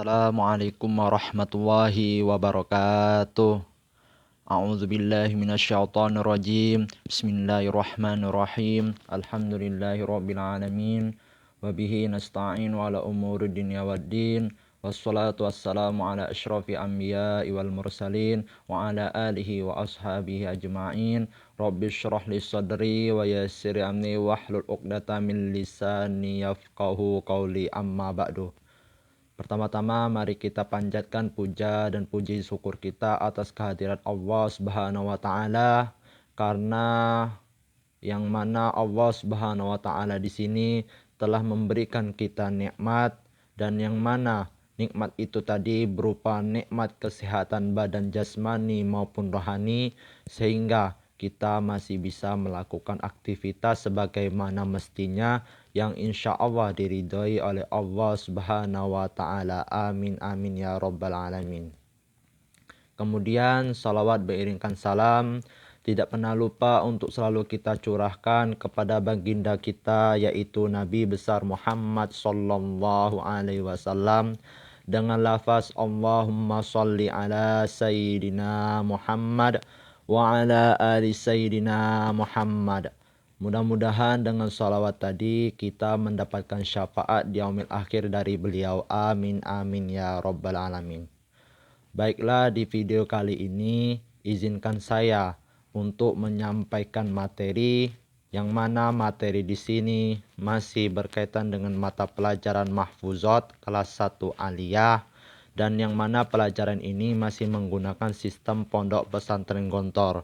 Assalamualaikum warahmatullahi wabarakatuh. A'udzu billahi minasyaitonir rajim. Bismillahirrahmanirrahim. Alhamdulillahirabbil alamin. Wa bihi nasta'in wa ala umuri dunya waddin. Wassalatu wassalamu ala asyrafil anbiya'i wal mursalin wa ala alihi wa ashabihi ajma'in. Rabbi shrah li sadri wa yassir amri wahlul 'uqdatam min lisani yafqahu qawli, amma ba'du. Pertama-tama mari kita panjatkan puja dan puji syukur kita atas kehadirat Allah Subhanahu wa taala, karena yang mana Allah Subhanahu wa taala di sini telah memberikan kita nikmat, dan yang mana nikmat itu tadi berupa nikmat kesehatan badan jasmani maupun rohani, sehingga kita masih bisa melakukan aktivitas sebagaimana mestinya, yang insya Allah diridhoi oleh Allah Subhanahu wa taala. Amin amin ya rabbal alamin. Kemudian salawat beriringkan salam tidak pernah lupa untuk selalu kita curahkan kepada baginda kita, yaitu Nabi besar Muhammad sallallahu alaihi wasallam, dengan lafaz Allahumma sholli ala sayyidina Muhammad wa ala ali sayyidina Muhammad. Mudah-mudahan dengan salawat tadi kita mendapatkan syafaat di yaumil akhir dari beliau. Amin amin ya rabbal alamin. Baiklah, di video kali ini izinkan saya untuk menyampaikan materi, yang mana materi di sini masih berkaitan dengan mata pelajaran Mahfuzat kelas 1 Aliyah, dan yang mana pelajaran ini masih menggunakan sistem Pondok Pesantren Gontor.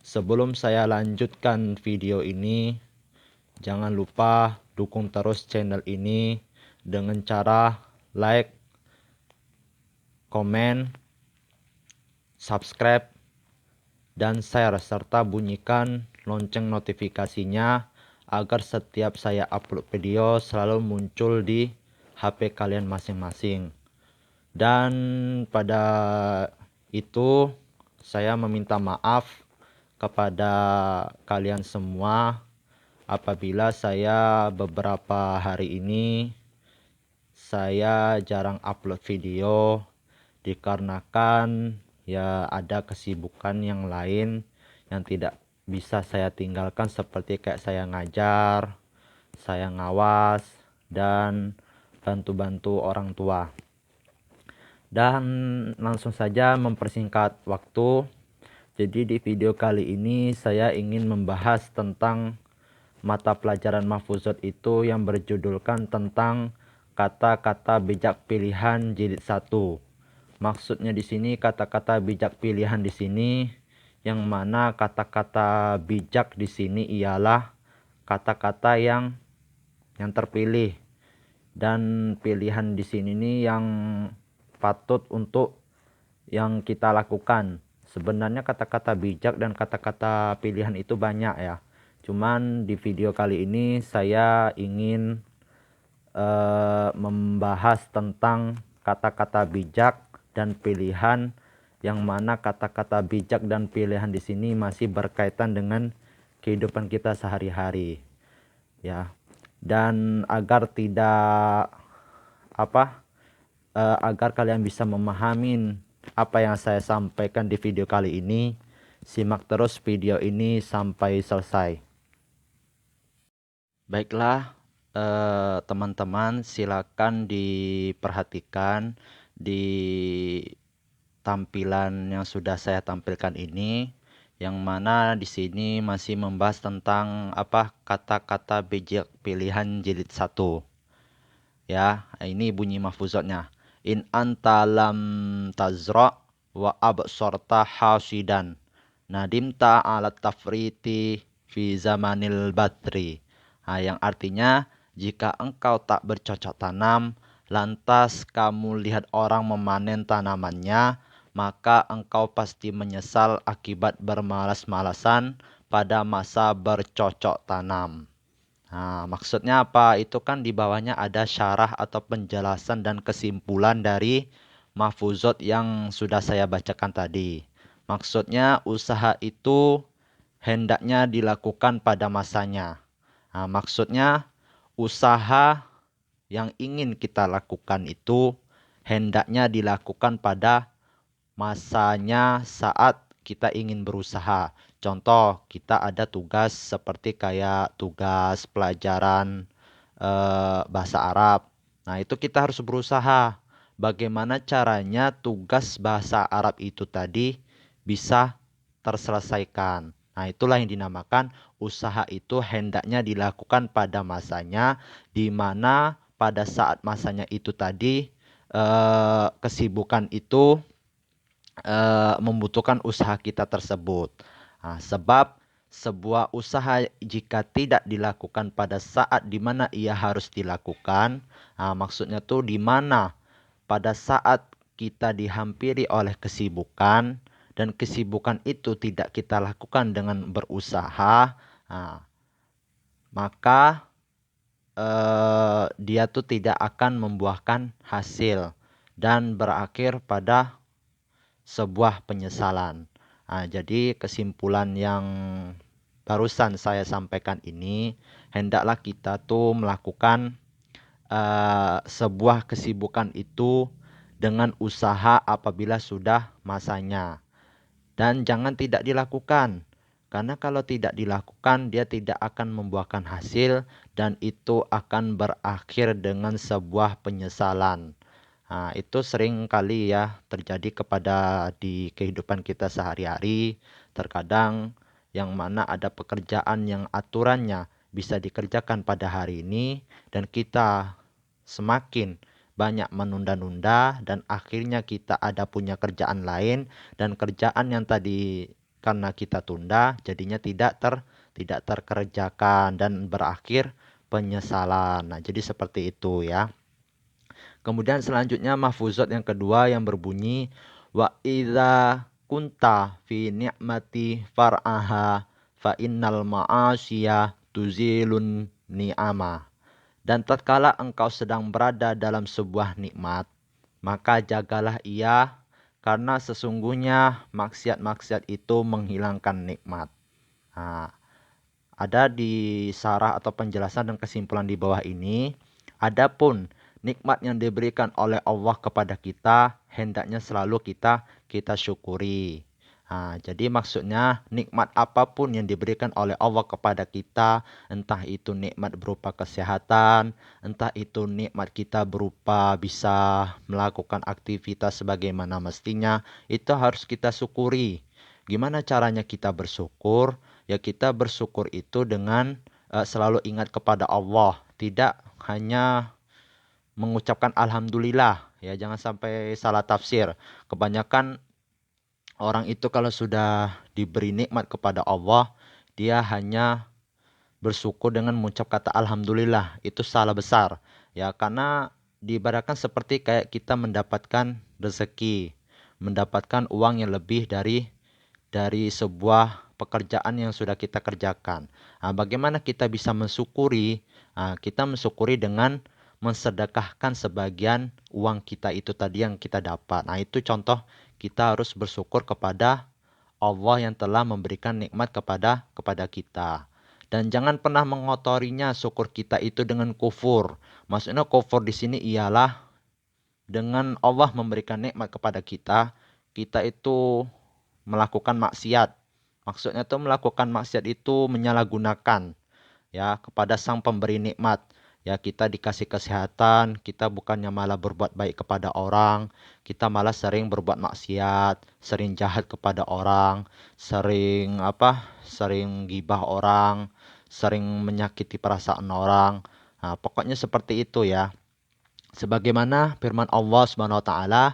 Sebelum saya lanjutkan video ini, jangan lupa dukung terus channel ini dengan cara like, komen, subscribe, dan share, serta bunyikan lonceng notifikasinya agar setiap saya upload video selalu muncul di HP kalian masing-masing. Dan pada itu saya meminta maaf kepada kalian semua apabila saya beberapa hari ini saya jarang upload video, dikarenakan ya ada kesibukan yang lain yang tidak bisa saya tinggalkan, seperti kayak saya ngajar, saya ngawas, dan bantu-bantu orang tua. Dan langsung saja mempersingkat waktu, jadi di video kali ini saya ingin membahas tentang mata pelajaran Mahfuzat itu yang berjudulkan tentang kata-kata bijak pilihan jilid 1. Maksudnya di sini kata-kata bijak pilihan di sini, yang mana kata-kata bijak di sini ialah kata-kata yang terpilih, dan pilihan di sini nih yang patut untuk yang kita lakukan. Sebenarnya kata-kata bijak dan kata-kata pilihan itu banyak ya. Cuman di video kali ini saya ingin membahas tentang kata-kata bijak dan pilihan, yang mana kata-kata bijak dan pilihan di sini masih berkaitan dengan kehidupan kita sehari-hari. Ya. Dan agar tidak agar kalian bisa memahami apa yang saya sampaikan di video kali ini, simak terus video ini sampai selesai. Baiklah, teman-teman, silakan diperhatikan di tampilan yang sudah saya tampilkan ini, yang mana di sini masih membahas tentang kata-kata bijak pilihan jilid 1. Ya, ini bunyi mahfuzatnya. In anta lam tazra wa absorta hasidan nadimta ala tafriti fi zamanil batri. Nah, yang artinya, jika engkau tak bercocok tanam, lantas kamu lihat orang memanen tanamannya, maka engkau pasti menyesal akibat bermalas-malasan pada masa bercocok tanam. Nah, maksudnya apa? Itu kan di bawahnya ada syarah atau penjelasan dan kesimpulan dari mahfuzat yang sudah saya bacakan tadi. Maksudnya usaha itu hendaknya dilakukan pada masanya. Nah, maksudnya usaha yang ingin kita lakukan itu hendaknya dilakukan pada masanya saat kita ingin berusaha. Contoh, kita ada tugas seperti kayak tugas pelajaran bahasa Arab. Nah, itu kita harus berusaha. Bagaimana caranya tugas bahasa Arab itu tadi bisa terselesaikan. Nah, itulah yang dinamakan usaha itu hendaknya dilakukan pada masanya, di mana pada saat masanya itu tadi kesibukan itu membutuhkan usaha kita tersebut. Nah, sebab sebuah usaha jika tidak dilakukan pada saat di mana ia harus dilakukan, maksudnya tuh di mana pada saat kita dihampiri oleh kesibukan dan kesibukan itu tidak kita lakukan dengan berusaha, maka dia tuh tidak akan membuahkan hasil dan berakhir pada sebuah penyesalan. Jadi kesimpulan yang barusan saya sampaikan ini, hendaklah kita tuh melakukan sebuah kesibukan itu dengan usaha apabila sudah masanya. Dan jangan tidak dilakukan. Karena kalau tidak dilakukan, dia tidak akan membuahkan hasil dan itu akan berakhir dengan sebuah penyesalan. Nah, itu sering kali ya terjadi kepada di kehidupan kita sehari-hari. Terkadang yang mana ada pekerjaan yang aturannya bisa dikerjakan pada hari ini dan kita semakin banyak menunda-nunda dan akhirnya kita ada punya kerjaan lain dan kerjaan yang tadi karena kita tunda jadinya tidak terkerjakan dan berakhir penyesalan. Nah, jadi seperti itu ya. Kemudian selanjutnya mahfuzat yang kedua yang berbunyi wa idza kunta fi ni'mati far'aha fa innal ma'asiya tuzilun ni'ama. Dan tatkala engkau sedang berada dalam sebuah nikmat, maka jagalah ia karena sesungguhnya maksiat-maksiat itu menghilangkan nikmat. Nah, ada di sarah atau penjelasan dan kesimpulan di bawah ini, adapun nikmat yang diberikan oleh Allah kepada kita hendaknya selalu kita syukuri. Jadi maksudnya nikmat apapun yang diberikan oleh Allah kepada kita, entah itu nikmat berupa kesehatan, entah itu nikmat kita berupa bisa melakukan aktivitas sebagaimana mestinya, itu harus kita syukuri. Gimana caranya kita bersyukur? Ya kita bersyukur itu dengan selalu ingat kepada Allah, tidak hanya mengucapkan alhamdulillah, ya jangan sampai salah tafsir. Kebanyakan orang itu kalau sudah diberi nikmat kepada Allah, dia hanya bersyukur dengan mengucap kata alhamdulillah. Itu salah besar. Ya karena diibaratkan seperti kayak kita mendapatkan rezeki, mendapatkan uang yang lebih dari sebuah pekerjaan yang sudah kita kerjakan. Bagaimana kita bisa mensyukuri? Kita mensyukuri dengan mensedekahkan sebagian uang kita itu tadi yang kita dapat. Nah, itu contoh kita harus bersyukur kepada Allah yang telah memberikan nikmat kepada kita. Dan jangan pernah mengotorinya syukur kita itu dengan kufur. Maksudnya kufur di sini ialah dengan Allah memberikan nikmat kepada kita, kita itu melakukan maksiat. Maksudnya itu melakukan maksiat itu menyalahgunakan ya kepada sang pemberi nikmat. Ya kita dikasih kesehatan, kita bukannya malah berbuat baik kepada orang, kita malah sering berbuat maksiat, sering jahat kepada orang, sering gibah orang, sering menyakiti perasaan orang. Nah, pokoknya seperti itu ya. Sebagaimana firman Allah Subhanahu wa taala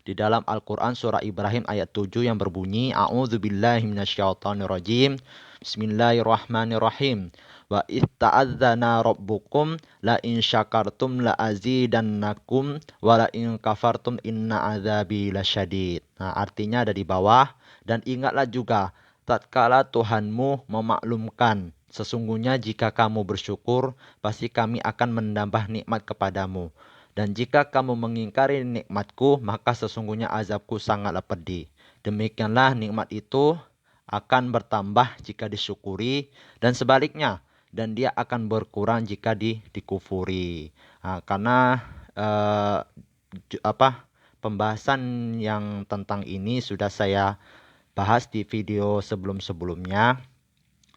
di dalam Al-Qur'an surah Ibrahim ayat 7 yang berbunyi A'udzubillahi minasyaitonirrajim. Bismillahirrahmanirrahim. Wa itta'adzana rabbukum la in syakartum la azidannakum wa la in kafartum inna azabi lasyadid. Nah, artinya ada di bawah dan ingatlah juga tatkala Tuhanmu memaklumkan sesungguhnya jika kamu bersyukur pasti kami akan menambah nikmat kepadamu. Dan jika kamu mengingkari nikmatku, maka sesungguhnya azabku sangatlah pedih. Demikianlah nikmat itu akan bertambah jika disyukuri dan sebaliknya. Dan dia akan berkurang jika dikufuri. Karena pembahasan yang tentang ini sudah saya bahas di video sebelum-sebelumnya.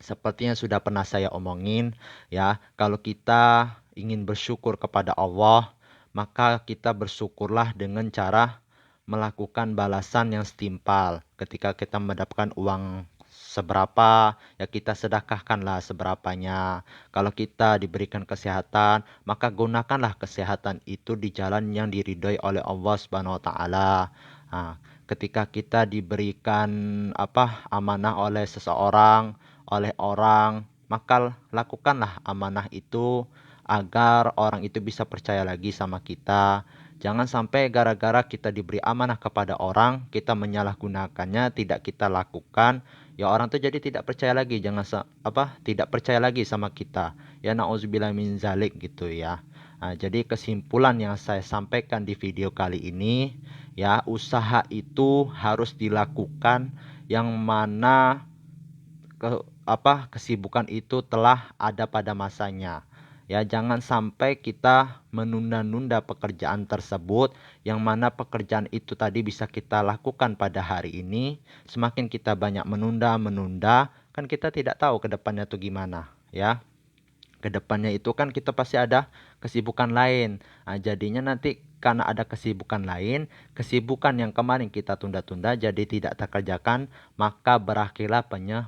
Sepertinya sudah pernah saya omongin ya, kalau kita ingin bersyukur kepada Allah, maka kita bersyukurlah dengan cara melakukan balasan yang setimpal. Ketika kita mendapatkan uang seberapa, ya kita sedekahkanlah seberapanya. Kalau kita diberikan kesehatan, maka gunakanlah kesehatan itu di jalan yang diridhoi oleh Allah Subhanahu wa taala. Nah, ketika kita diberikan amanah oleh seseorang, oleh orang, maka lakukanlah amanah itu agar orang itu bisa percaya lagi sama kita. Jangan sampai gara-gara kita diberi amanah kepada orang, kita menyalahgunakannya, tidak kita lakukan, ya orang itu jadi tidak percaya lagi, tidak percaya lagi sama kita. Ya nauzubillah min zalik gitu ya. Nah, jadi kesimpulan yang saya sampaikan di video kali ini, ya usaha itu harus dilakukan yang mana kesibukan itu telah ada pada masanya. Ya, jangan sampai kita menunda-nunda pekerjaan tersebut yang mana pekerjaan itu tadi bisa kita lakukan pada hari ini. Semakin kita banyak menunda, kan kita tidak tahu ke depannya tuh gimana, ya. Kedepannya itu kan kita pasti ada kesibukan lain. Nah, jadinya nanti karena ada kesibukan lain, kesibukan yang kemarin kita tunda-tunda jadi tidak terkerjakan, maka berakhirlah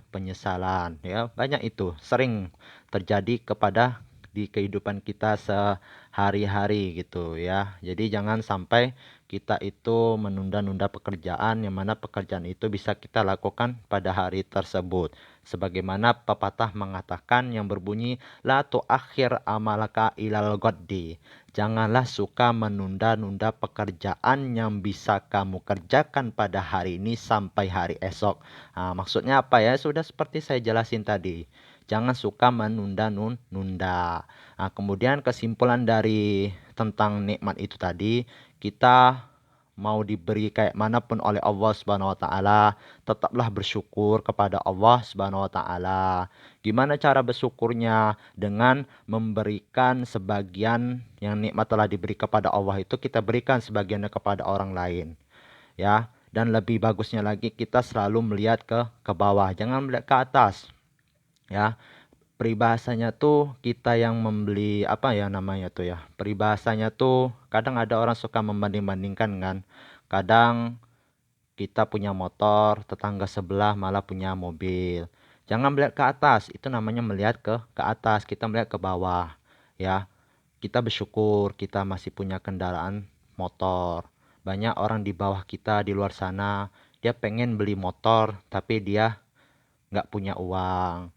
penyesalan. Ya, banyak itu sering terjadi kepada di kehidupan kita sehari-hari gitu ya. Jadi jangan sampai kita itu menunda-nunda pekerjaan yang mana pekerjaan itu bisa kita lakukan pada hari tersebut. Sebagaimana pepatah mengatakan yang berbunyi la tuakhir amalaka ilal ghaddi. Janganlah suka menunda-nunda pekerjaan yang bisa kamu kerjakan pada hari ini sampai hari esok. Nah, maksudnya apa ya? Sudah seperti saya jelasin tadi. Jangan suka menunda-nunda. Nah, kemudian kesimpulan dari tentang nikmat itu tadi, kita mau diberi kayak manapun oleh Allah Subhanahu wa taala, tetaplah bersyukur kepada Allah Subhanahu wa taala. Gimana cara bersyukurnya? Dengan memberikan sebagian yang nikmat telah diberi kepada Allah itu kita berikan sebagiannya kepada orang lain. Ya, dan lebih bagusnya lagi kita selalu melihat ke bawah, jangan melihat ke atas. Ya, peribahasanya tuh kita yang membeli peribahasanya tuh kadang ada orang suka membanding-bandingkan kan. Kadang kita punya motor, tetangga sebelah malah punya mobil. Jangan melihat ke atas, itu namanya melihat ke atas, kita melihat ke bawah. Ya, kita bersyukur kita masih punya kendaraan motor. Banyak orang di bawah kita di luar sana, dia pengen beli motor tapi dia nggak punya uang.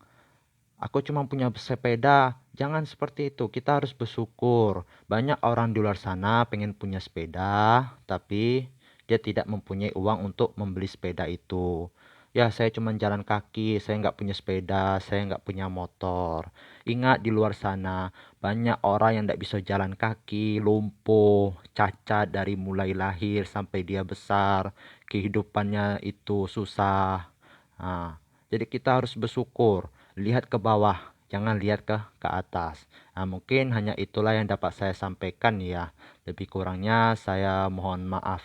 Aku cuma punya sepeda. Jangan seperti itu. Kita harus bersyukur. Banyak orang di luar sana pengen punya sepeda, tapi dia tidak mempunyai uang untuk membeli sepeda itu. Ya, saya cuma jalan kaki, saya nggak punya sepeda, saya nggak punya motor. Ingat di luar sana, banyak orang yang nggak bisa jalan kaki, lumpuh, cacat dari mulai lahir sampai dia besar. Kehidupannya itu susah. Nah, jadi kita harus bersyukur. Lihat ke bawah, jangan lihat ke atas. Nah, mungkin hanya itulah yang dapat saya sampaikan ya. Lebih kurangnya saya mohon maaf.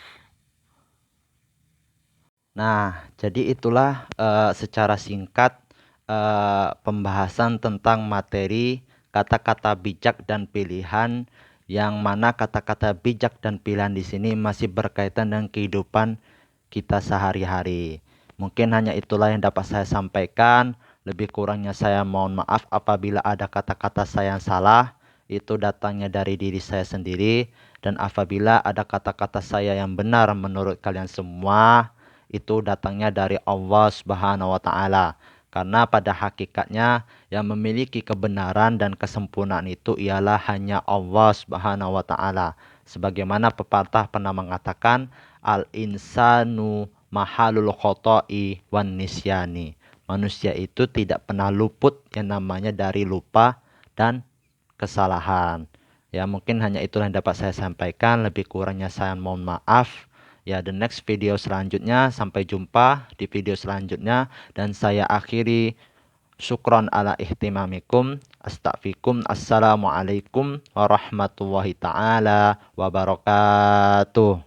Nah, jadi itulah secara singkat pembahasan tentang materi kata-kata bijak dan pilihan, yang mana kata-kata bijak dan pilihan di sini masih berkaitan dengan kehidupan kita sehari-hari. Mungkin hanya itulah yang dapat saya sampaikan. Lebih kurangnya saya mohon maaf apabila ada kata-kata saya yang salah. Itu datangnya dari diri saya sendiri. Dan apabila ada kata-kata saya yang benar menurut kalian semua, itu datangnya dari Allah Subhanahu wa taala. Karena pada hakikatnya yang memiliki kebenaran dan kesempurnaan itu ialah hanya Allah Subhanahu wa taala. Sebagaimana pepatah pernah mengatakan, al-insanu mahalul khoto'i wan nisyani. Manusia itu tidak pernah luput yang namanya dari lupa dan kesalahan. Ya, mungkin hanya itulah yang dapat saya sampaikan. Lebih kurangnya saya mohon maaf. Ya, the next video selanjutnya. Sampai jumpa di video selanjutnya. Dan saya akhiri Syukron ala ihtimamikum. Astaghfikum. Assalamualaikum warahmatullahi taala wabarakatuh.